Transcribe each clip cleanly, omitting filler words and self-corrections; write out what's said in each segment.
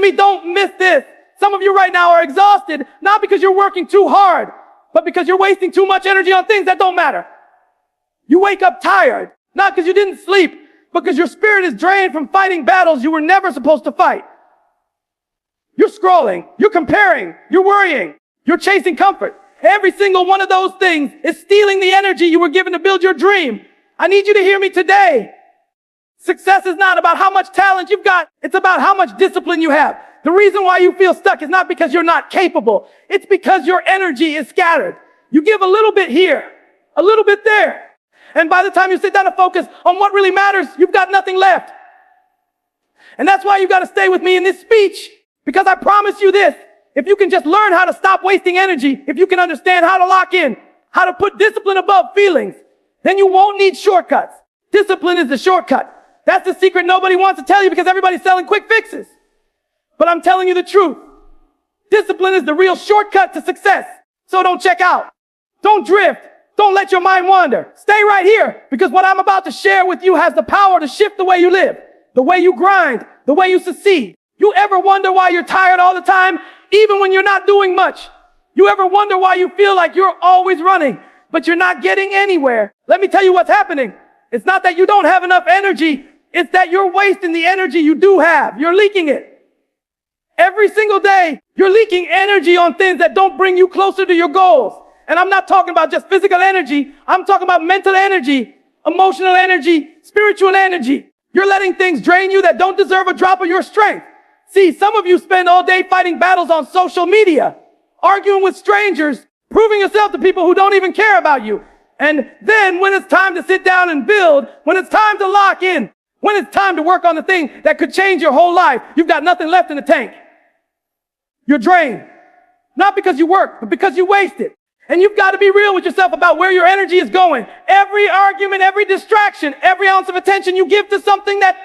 to me, don't miss this. Some of you right now are exhausted, not because you're working too hard, but because you're wasting too much energy on things that don't matter. You wake up tired, not because you didn't sleep, but because your spirit is drained from fighting battles you were never supposed to fight. You're scrolling, you're comparing, you're worrying, you're chasing comfort. Every single one of those things is stealing the energy you were given to build your dream. I need you to hear me today. Success is not about how much talent you've got. It's about how much discipline you have. The reason why you feel stuck is not because you're not capable. It's because your energy is scattered. You give a little bit here, a little bit there. And by the time you sit down and focus on what really matters, you've got nothing left. And that's why you've got to stay with me in this speech. Because I promise you this, if you can just learn how to stop wasting energy, if you can understand how to lock in, how to put discipline above feelings, then you won't need shortcuts. Discipline is the shortcut. That's the secret nobody wants to tell you because everybody's selling quick fixes. But I'm telling you the truth. Discipline is the real shortcut to success. So don't check out. Don't drift. Don't let your mind wander. Stay right here because what I'm about to share with you has the power to shift the way you live, the way you grind, the way you succeed. You ever wonder why you're tired all the time, even when you're not doing much? You ever wonder why you feel like you're always running, but you're not getting anywhere? Let me tell you what's happening. It's not that you don't have enough energy. It's that you're wasting the energy you do have. You're leaking it. Every single day, you're leaking energy on things that don't bring you closer to your goals. And I'm not talking about just physical energy. I'm talking about mental energy, emotional energy, spiritual energy. You're letting things drain you that don't deserve a drop of your strength. See, some of you spend all day fighting battles on social media, arguing with strangers, proving yourself to people who don't even care about you. And then when it's time to sit down and build, when it's time to lock in, when it's time to work on the thing that could change your whole life, you've got nothing left in the tank. You're drained. Not because you work, but because you waste it. And you've got to be real with yourself about where your energy is going. Every argument, every distraction, every ounce of attention you give to something that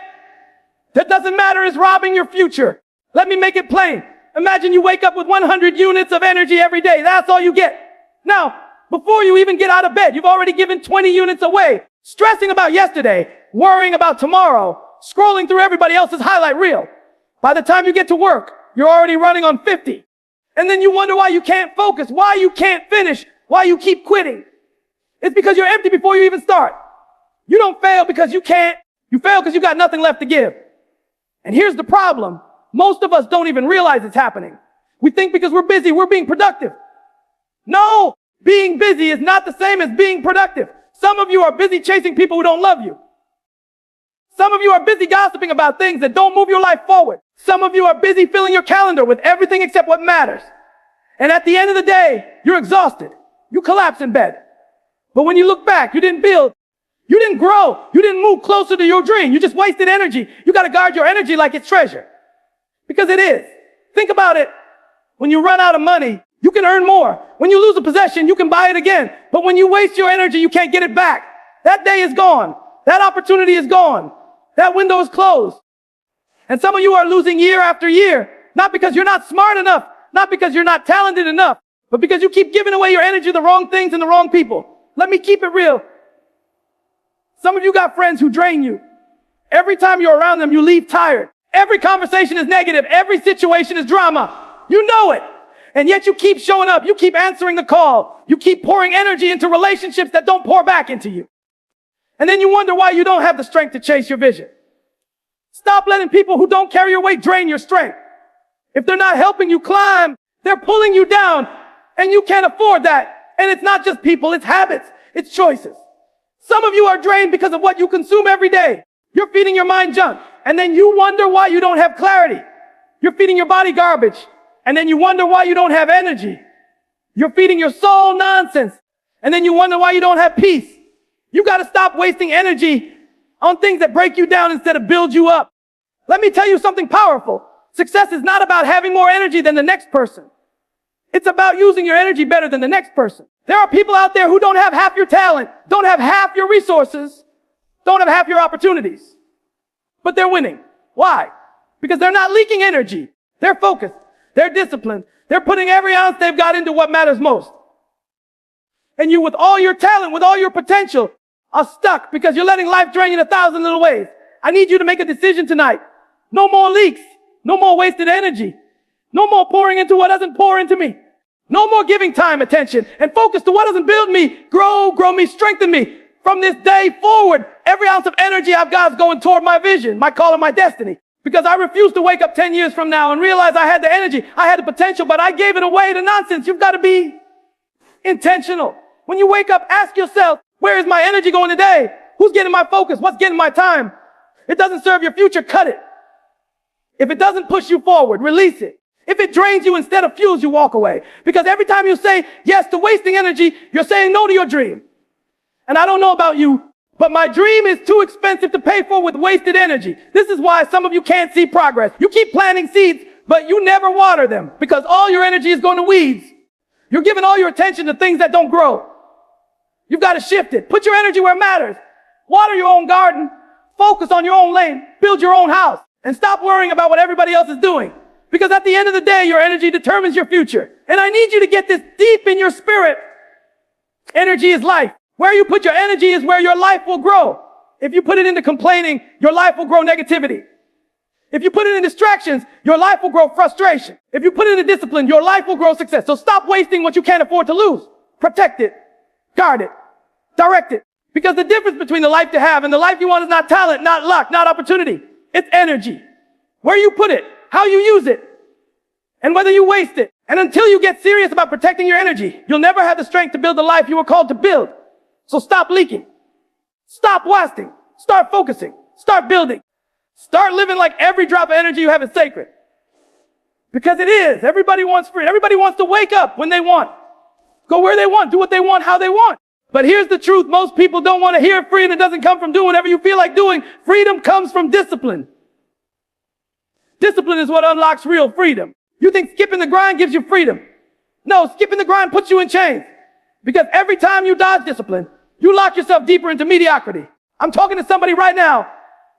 doesn't matter is robbing your future. Let me make it plain. Imagine you wake up with 100 units of energy every day. That's all you get. Now, before you even get out of bed, you've already given 20 units away. Stressing about yesterday, worrying about tomorrow, scrolling through everybody else's highlight reel. By the time you get to work, you're already running on 50. And then you wonder why you can't focus, why you can't finish, why you keep quitting. It's because you're empty before you even start. You don't fail because you can't. You fail because you got nothing left to give. And here's the problem. Most of us don't even realize it's happening. We think because we're busy, we're being productive. No, being busy is not the same as being productive. Some of you are busy chasing people who don't love you. Some of you are busy gossiping about things that don't move your life forward. Some of you are busy filling your calendar with everything except what matters. And at the end of the day, you're exhausted. You collapse in bed. But when you look back, you didn't build. You didn't grow. You didn't move closer to your dream. You just wasted energy. You got to guard your energy like it's treasure. Because it is. Think about it. When you run out of money, you can earn more. When you lose a possession, you can buy it again. But when you waste your energy, you can't get it back. That day is gone. That opportunity is gone. That window is closed. And some of you are losing year after year, not because you're not smart enough, not because you're not talented enough, but because you keep giving away your energy to the wrong things and the wrong people. Let me keep it real. Some of you got friends who drain you. Every time you're around them, you leave tired. Every conversation is negative. Every situation is drama. You know it. And yet you keep showing up. You keep answering the call. You keep pouring energy into relationships that don't pour back into you. And then you wonder why you don't have the strength to chase your vision. Stop letting people who don't carry your weight drain your strength. If they're not helping you climb, they're pulling you down, and you can't afford that. And it's not just people, it's habits, it's choices. Some of you are drained because of what you consume every day. You're feeding your mind junk, and then you wonder why you don't have clarity. You're feeding your body garbage, and then you wonder why you don't have energy. You're feeding your soul nonsense, and then you wonder why you don't have peace. You got to stop wasting energy on things that break you down instead of build you up. Let me tell you something powerful. Success is not about having more energy than the next person. It's about using your energy better than the next person. There are people out there who don't have half your talent, don't have half your resources, don't have half your opportunities, but they're winning. Why? Because they're not leaking energy. They're focused. They're disciplined. They're putting every ounce they've got into what matters most. And you, with all your talent, with all your potential, are stuck because you're letting life drain you in 1,000 little ways. I need you to make a decision tonight. No more leaks. No more wasted energy. No more pouring into what doesn't pour into me. No more giving time, attention, and focus to what doesn't build me, grow me, strengthen me. From this day forward, every ounce of energy I've got is going toward my vision, my call, and my destiny. Because I refuse to wake up 10 years from now and realize I had the energy, I had the potential, but I gave it away to nonsense. You've got to be intentional. When you wake up, ask yourself, where is my energy going today? Who's getting my focus? What's getting my time? It doesn't serve your future, cut it. If it doesn't push you forward, release it. If it drains you instead of fuels you, walk away. Because every time you say yes to wasting energy, you're saying no to your dream. And I don't know about you, but my dream is too expensive to pay for with wasted energy. This is why some of you can't see progress. You keep planting seeds, but you never water them because all your energy is going to weeds. You're giving all your attention to things that don't grow. You've got to shift it. Put your energy where it matters. Water your own garden. Focus on your own lane. Build your own house. And stop worrying about what everybody else is doing. Because at the end of the day, your energy determines your future. And I need you to get this deep in your spirit. Energy is life. Where you put your energy is where your life will grow. If you put it into complaining, your life will grow negativity. If you put it in distractions, your life will grow frustration. If you put it into discipline, your life will grow success. So stop wasting what you can't afford to lose. Protect it. Guard it. Direct it. Because the difference between the life to have and the life you want is not talent, not luck, not opportunity. It's energy. Where you put it, how you use it, and whether you waste it. And until you get serious about protecting your energy, you'll never have the strength to build the life you were called to build. So stop leaking. Stop wasting. Start focusing. Start building. Start living like every drop of energy you have is sacred. Because it is. Everybody wants freedom. Everybody wants to wake up when they want. Go where they want. Do what they want, how they want. But here's the truth. Most people don't want to hear freedom. It doesn't come from doing whatever you feel like doing. Freedom comes from discipline. Discipline is what unlocks real freedom. You think skipping the grind gives you freedom. No, skipping the grind puts you in chains. Because every time you dodge discipline, you lock yourself deeper into mediocrity. I'm talking to somebody right now.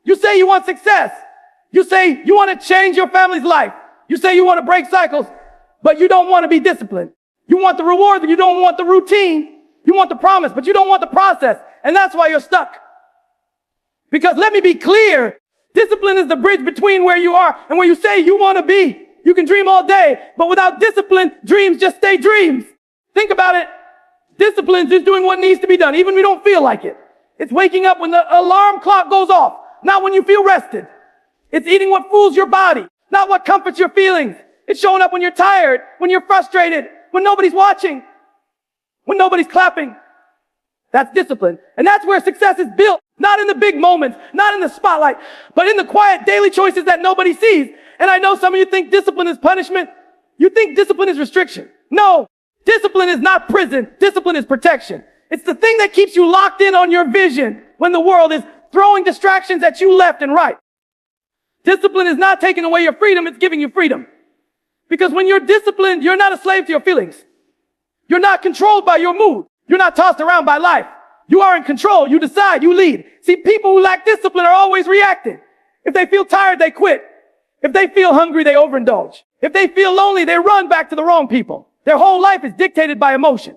You say you want success. You say you want to change your family's life. You say you want to break cycles, but you don't want to be disciplined. You want the reward, but you don't want the routine. You want the promise, but you don't want the process. And that's why you're stuck. Because let me be clear. Discipline is the bridge between where you are and where you say you want to be. You can dream all day, but without discipline, dreams just stay dreams. Think about it. Discipline is doing what needs to be done, even when you don't feel like it. It's waking up when the alarm clock goes off, not when you feel rested. It's eating what fools your body, not what comforts your feelings. It's showing up when you're tired, when you're frustrated, when nobody's watching, when nobody's clapping. That's discipline. And that's where success is built. Not in the big moments, not in the spotlight, but in the quiet daily choices that nobody sees. And I know some of you think discipline is punishment. You think discipline is restriction. No, discipline is not prison. Discipline is protection. It's the thing that keeps you locked in on your vision when the world is throwing distractions at you left and right. Discipline is not taking away your freedom. It's giving you freedom. Because when you're disciplined, you're not a slave to your feelings. You're not controlled by your mood. You're not tossed around by life. You are in control. You decide. You lead. See, people who lack discipline are always reacting. If they feel tired, they quit. If they feel hungry, they overindulge. If they feel lonely, they run back to the wrong people. Their whole life is dictated by emotion.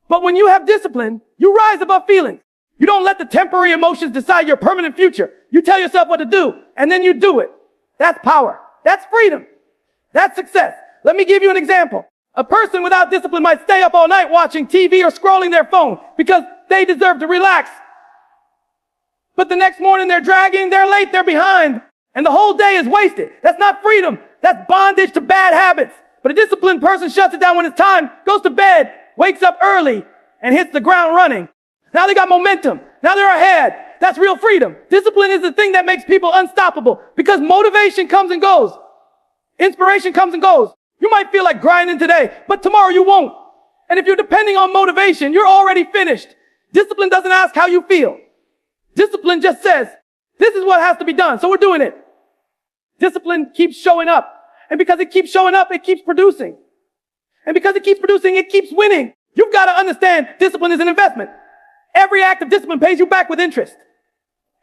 But when you have discipline, you rise above feelings. You don't let the temporary emotions decide your permanent future. You tell yourself what to do, and then you do it. That's power. That's freedom. That's success. Let me give you an example. A person without discipline might stay up all night watching TV or scrolling their phone because they deserve to relax. But the next morning they're dragging, they're late, they're behind, and the whole day is wasted. That's not freedom. That's bondage to bad habits. But a disciplined person shuts it down when it's time, goes to bed, wakes up early, and hits the ground running. Now they got momentum. Now they're ahead. That's real freedom. Discipline is the thing that makes people unstoppable because motivation comes and goes. Inspiration comes and goes. You might feel like grinding today, but tomorrow you won't. And if you're depending on motivation, you're already finished. Discipline doesn't ask how you feel. Discipline just says, this is what has to be done, so we're doing it. Discipline keeps showing up. And because it keeps showing up, it keeps producing. And because it keeps producing, it keeps winning. You've got to understand discipline is an investment. Every act of discipline pays you back with interest.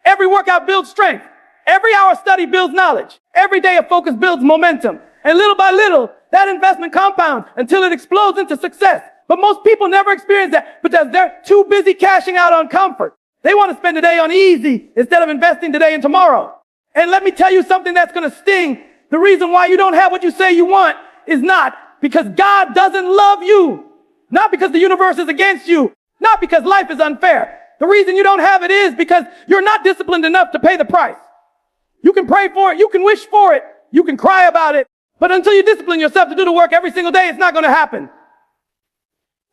Every workout builds strength. Every hour of study builds knowledge. Every day of focus builds momentum. And little by little, that investment compounds until it explodes into success. But most people never experience that because they're too busy cashing out on comfort. They want to spend the day on easy instead of investing today and tomorrow. And let me tell you something that's going to sting. The reason why you don't have what you say you want is not because God doesn't love you, not because the universe is against you, not because life is unfair. The reason you don't have it is because you're not disciplined enough to pay the price. You can pray for it, you can wish for it, you can cry about it, but until you discipline yourself to do the work every single day, it's not going to happen.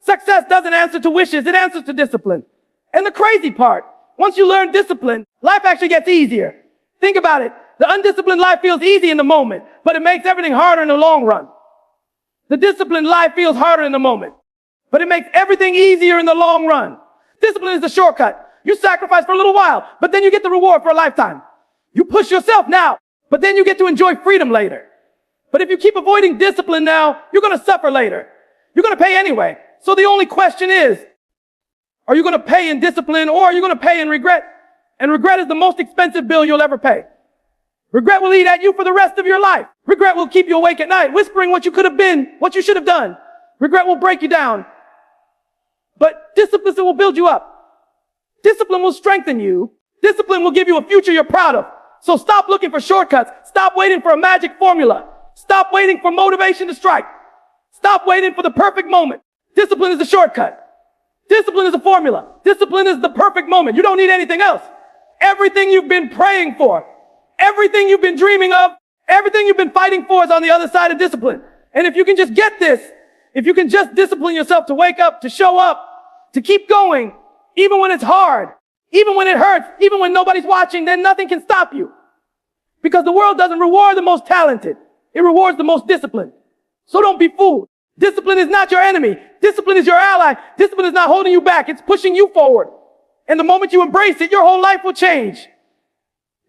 Success doesn't answer to wishes, it answers to discipline. And the crazy part, once you learn discipline, life actually gets easier. Think about it. The undisciplined life feels easy in the moment, but it makes everything harder in the long run. The disciplined life feels harder in the moment, but it makes everything easier in the long run. Discipline is the shortcut. You sacrifice for a little while, but then you get the reward for a lifetime. You push yourself now, but then you get to enjoy freedom later. But if you keep avoiding discipline now, you're going to suffer later. You're going to pay anyway. So the only question is, are you going to pay in discipline or are you going to pay in regret? And regret is the most expensive bill you'll ever pay. Regret will eat at you for the rest of your life. Regret will keep you awake at night, whispering what you could have been, what you should have done. Regret will break you down. But discipline will build you up. Discipline will strengthen you. Discipline will give you a future you're proud of. So stop looking for shortcuts. Stop waiting for a magic formula. Stop waiting for motivation to strike. Stop waiting for the perfect moment. Discipline is the shortcut. Discipline is the formula. Discipline is the perfect moment. You don't need anything else. Everything you've been praying for, everything you've been dreaming of, everything you've been fighting for is on the other side of discipline. And if you can just get this, if you can just discipline yourself to wake up, to show up, to keep going, even when it's hard, even when it hurts, even when nobody's watching, then nothing can stop you. Because the world doesn't reward the most talented. It rewards the most disciplined. So don't be fooled. Discipline is not your enemy. Discipline is your ally. Discipline is not holding you back. It's pushing you forward. And the moment you embrace it, your whole life will change.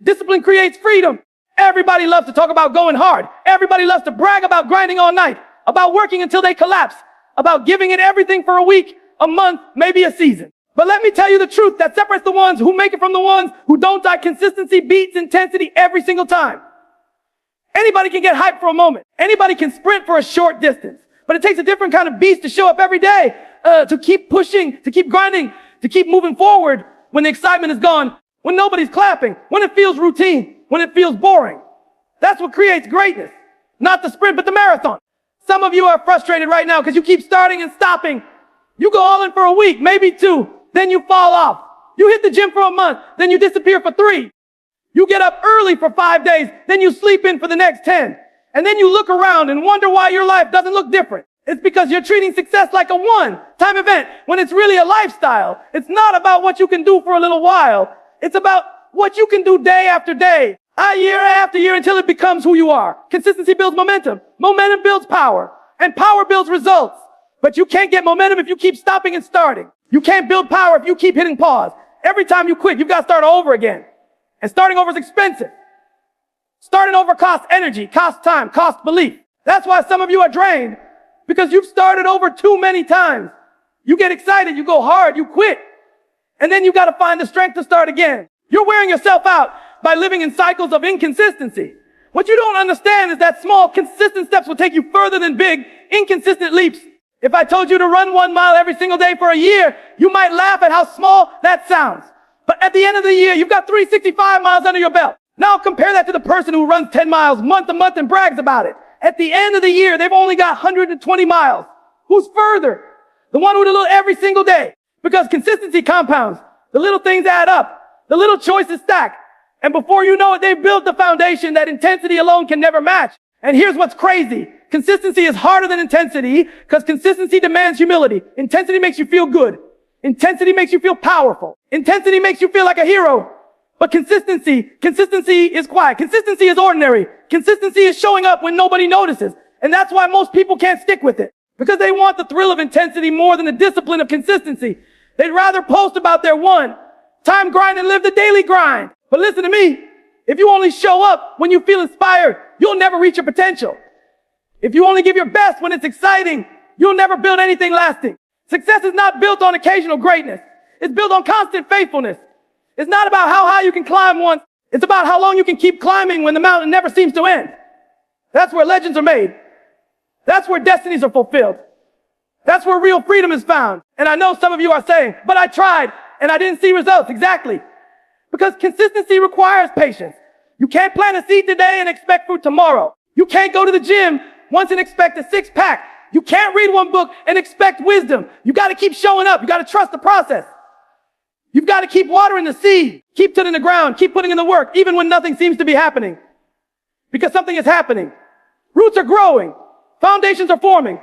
Discipline creates freedom. Everybody loves to talk about going hard. Everybody loves to brag about grinding all night, about working until they collapse, about giving it everything for a week, a month, maybe a season. But let me tell you the truth that separates the ones who make it from the ones who don't die. Consistency beats intensity every single time. Anybody can get hyped for a moment. Anybody can sprint for a short distance. But it takes a different kind of beast to show up every day, to keep pushing, to keep grinding, to keep moving forward when the excitement is gone, when nobody's clapping, when it feels routine, when it feels boring. That's what creates greatness. Not the sprint, but the marathon. Some of you are frustrated right now because you keep starting and stopping. You go all in for a week, maybe 2, then you fall off. You hit the gym for a month, then you disappear for 3. You get up early for 5 days, then you sleep in for the next 10. And then you look around and wonder why your life doesn't look different. It's because you're treating success like a one-time event when it's really a lifestyle. It's not about what you can do for a little while. It's about what you can do day after day, year after year until it becomes who you are. Consistency builds momentum. Momentum builds power. And power builds results. But you can't get momentum if you keep stopping and starting. You can't build power if you keep hitting pause. Every time you quit, you've got to start over again. And starting over is expensive. Starting over costs energy, costs time, costs belief. That's why some of you are drained, because you've started over too many times. You get excited, you go hard, you quit, and then you got to find the strength to start again. You're wearing yourself out by living in cycles of inconsistency. What you don't understand is that small, consistent steps will take you further than big, inconsistent leaps. If I told you to run 1 mile every single day for a year, you might laugh at how small that sounds. But at the end of the year, you've got 365 miles under your belt. Now compare that to the person who runs 10 miles month to month and brags about it. At the end of the year, they've only got 120 miles. Who's further? The one who does it every single day. Because consistency compounds. The little things add up. The little choices stack. And before you know it, they've built the foundation that intensity alone can never match. And here's what's crazy. Consistency is harder than intensity because consistency demands humility. Intensity makes you feel good. Intensity makes you feel powerful. Intensity makes you feel like a hero. But consistency is quiet. Consistency is ordinary. Consistency is showing up when nobody notices. And that's why most people can't stick with it. Because they want the thrill of intensity more than the discipline of consistency. They'd rather post about their one-time grind and live the daily grind. But listen to me. If you only show up when you feel inspired, you'll never reach your potential. If you only give your best when it's exciting, you'll never build anything lasting. Success is not built on occasional greatness. It's built on constant faithfulness. It's not about how high you can climb once. It's about how long you can keep climbing when the mountain never seems to end. That's where legends are made. That's where destinies are fulfilled. That's where real freedom is found. And I know some of you are saying, but I tried and I didn't see results. Exactly. Because consistency requires patience. You can't plant a seed today and expect fruit tomorrow. You can't go to the gym once and expect a six-pack. You can't read one book and expect wisdom. You got to keep showing up. You got to trust the process. You've got to keep watering the seed. Keep tilling the ground. Keep putting in the work, even when nothing seems to be happening. Because something is happening. Roots are growing. Foundations are forming.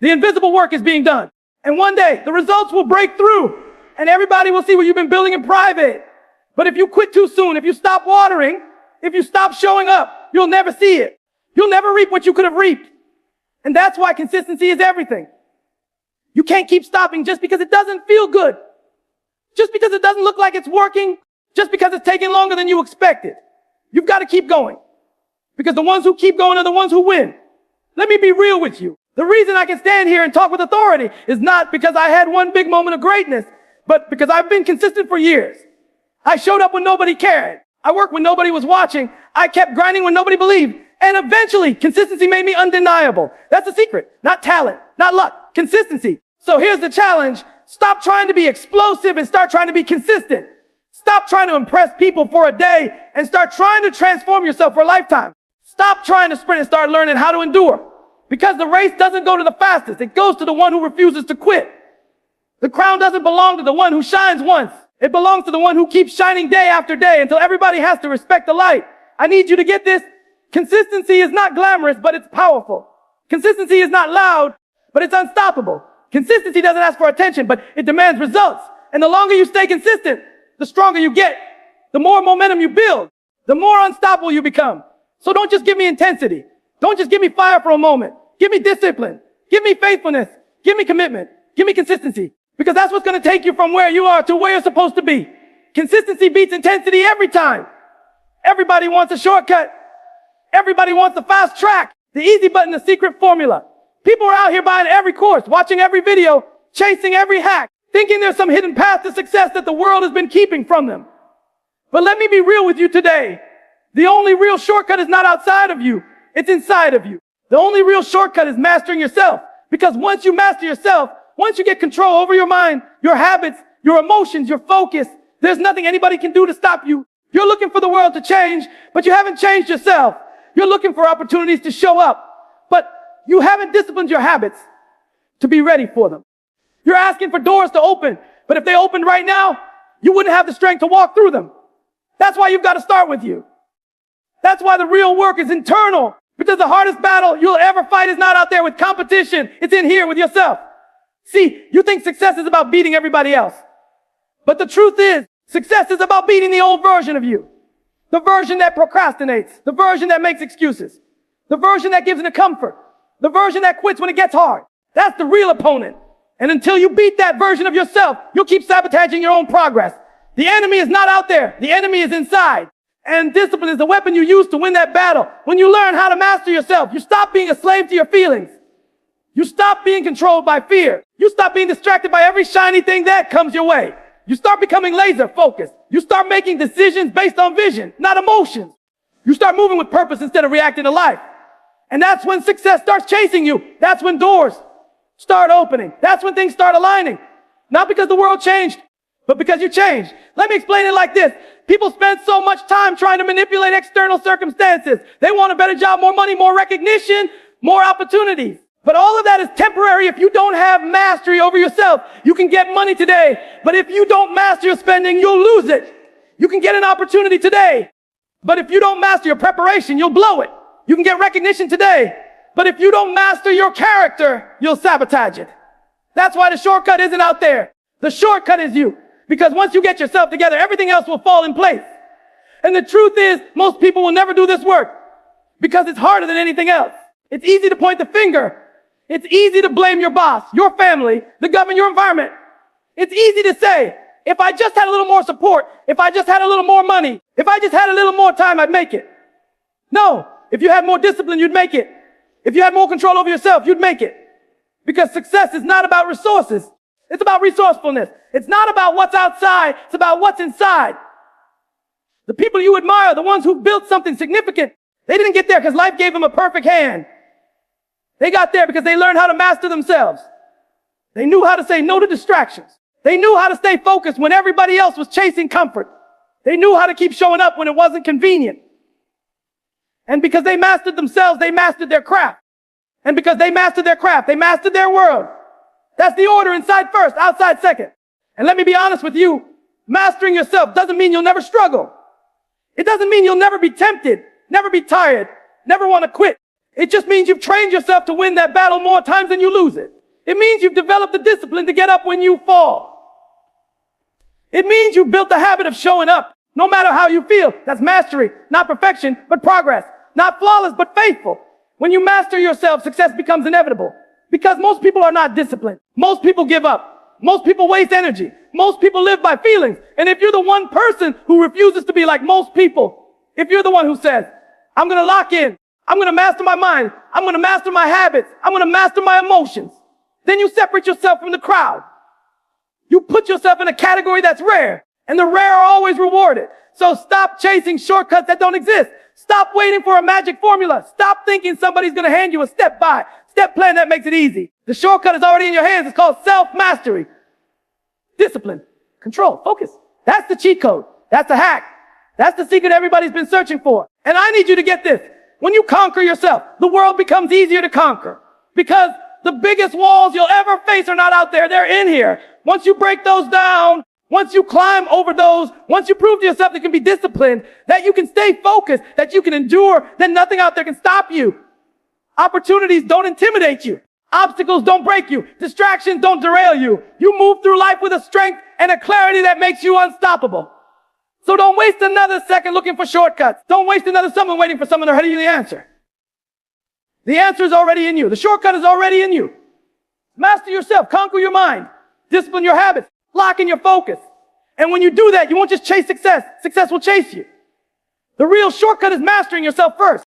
The invisible work is being done. And one day, the results will break through. And everybody will see what you've been building in private. But if you quit too soon, if you stop watering, if you stop showing up, you'll never see it. You'll never reap what you could have reaped. And that's why consistency is everything. You can't keep stopping just because it doesn't feel good. Just because it doesn't look like it's working. Just because it's taking longer than you expected. You've got to keep going. Because the ones who keep going are the ones who win. Let me be real with you. The reason I can stand here and talk with authority is not because I had one big moment of greatness, but because I've been consistent for years. I showed up when nobody cared. I worked when nobody was watching. I kept grinding when nobody believed. And eventually, consistency made me undeniable. That's the secret. Not talent, not luck, consistency. So here's the challenge. Stop trying to be explosive and start trying to be consistent. Stop trying to impress people for a day and start trying to transform yourself for a lifetime. Stop trying to sprint and start learning how to endure. Because the race doesn't go to the fastest. It goes to the one who refuses to quit. The crown doesn't belong to the one who shines once. It belongs to the one who keeps shining day after day until everybody has to respect the light. I need you to get this. Consistency is not glamorous, but it's powerful. Consistency is not loud, but it's unstoppable. Consistency doesn't ask for attention, but it demands results. And the longer you stay consistent, the stronger you get. The more momentum you build, the more unstoppable you become. So don't just give me intensity. Don't just give me fire for a moment. Give me discipline. Give me faithfulness. Give me commitment. Give me consistency. Because that's what's going to take you from where you are to where you're supposed to be. Consistency beats intensity every time. Everybody wants a shortcut. Everybody wants the fast track. The easy button, the secret formula. People are out here buying every course, watching every video, chasing every hack, thinking there's some hidden path to success that the world has been keeping from them. But let me be real with you today. The only real shortcut is not outside of you. It's inside of you. The only real shortcut is mastering yourself. Because once you master yourself, once you get control over your mind, your habits, your emotions, your focus, there's nothing anybody can do to stop you. You're looking for the world to change, but you haven't changed yourself. You're looking for opportunities to show up, but you haven't disciplined your habits to be ready for them. You're asking for doors to open, but if they opened right now, you wouldn't have the strength to walk through them. That's why you've got to start with you. That's why the real work is internal, because the hardest battle you'll ever fight is not out there with competition. It's in here with yourself. See, you think success is about beating everybody else. But the truth is, success is about beating the old version of you. The version that procrastinates. The version that makes excuses. The version that gives into comfort. The version that quits when it gets hard. That's the real opponent. And until you beat that version of yourself, you'll keep sabotaging your own progress. The enemy is not out there. The enemy is inside. And discipline is the weapon you use to win that battle. When you learn how to master yourself, you stop being a slave to your feelings. You stop being controlled by fear. You stop being distracted by every shiny thing that comes your way. You start becoming laser focused. You start making decisions based on vision, not emotions. You start moving with purpose instead of reacting to life. And that's when success starts chasing you. That's when doors start opening. That's when things start aligning. Not because the world changed, but because you changed. Let me explain it like this. People spend so much time trying to manipulate external circumstances. They want a better job, more money, more recognition, more opportunities. But all of that is temporary if you don't have mastery over yourself. You can get money today, but if you don't master your spending, you'll lose it. You can get an opportunity today, but if you don't master your preparation, you'll blow it. You can get recognition today, but if you don't master your character, you'll sabotage it. That's why the shortcut isn't out there. The shortcut is you. Because once you get yourself together, everything else will fall in place. And the truth is, most people will never do this work because it's harder than anything else. It's easy to point the finger. It's easy to blame your boss, your family, the government, your environment. It's easy to say, if I just had a little more support, if I just had a little more money, if I just had a little more time, I'd make it. No, if you had more discipline, you'd make it. If you had more control over yourself, you'd make it. Because success is not about resources. It's about resourcefulness. It's not about what's outside. It's about what's inside. The people you admire, the ones who built something significant, they didn't get there because life gave them a perfect hand. They got there because they learned how to master themselves. They knew how to say no to distractions. They knew how to stay focused when everybody else was chasing comfort. They knew how to keep showing up when it wasn't convenient. And because they mastered themselves, they mastered their craft. And because they mastered their craft, they mastered their world. That's the order: inside first, outside second. And let me be honest with you, mastering yourself doesn't mean you'll never struggle. It doesn't mean you'll never be tempted, never be tired, never want to quit. It just means you've trained yourself to win that battle more times than you lose it. It means you've developed the discipline to get up when you fall. It means you've built the habit of showing up, no matter how you feel. That's mastery, not perfection, but progress. Not flawless, but faithful. When you master yourself, success becomes inevitable. Because most people are not disciplined. Most people give up. Most people waste energy. Most people live by feelings. And if you're the one person who refuses to be like most people, if you're the one who says, I'm going to lock in, I'm going to master my mind, I'm going to master my habits, I'm going to master my emotions, then you separate yourself from the crowd. You put yourself in a category that's rare, and the rare are always rewarded. So stop chasing shortcuts that don't exist. Stop waiting for a magic formula. Stop thinking somebody's going to hand you a step plan that makes it easy. The shortcut is already in your hands. It's called self-mastery. Discipline, control, focus. That's the cheat code. That's the hack. That's the secret everybody's been searching for. And I need you to get this. When you conquer yourself, the world becomes easier to conquer. Because the biggest walls you'll ever face are not out there. They're in here. Once you break those down, once you climb over those, once you prove to yourself that you can be disciplined, that you can stay focused, that you can endure, then nothing out there can stop you. Opportunities don't intimidate you. Obstacles don't break you. Distractions don't derail you. You move through life with a strength and a clarity that makes you unstoppable. So don't waste another second looking for shortcuts. Don't waste another summer waiting for someone to tell you the answer. The answer is already in you. The shortcut is already in you. Master yourself. Conquer your mind. Discipline your habits. Lock in your focus. And when you do that, you won't just chase success. Success will chase you. The real shortcut is mastering yourself first.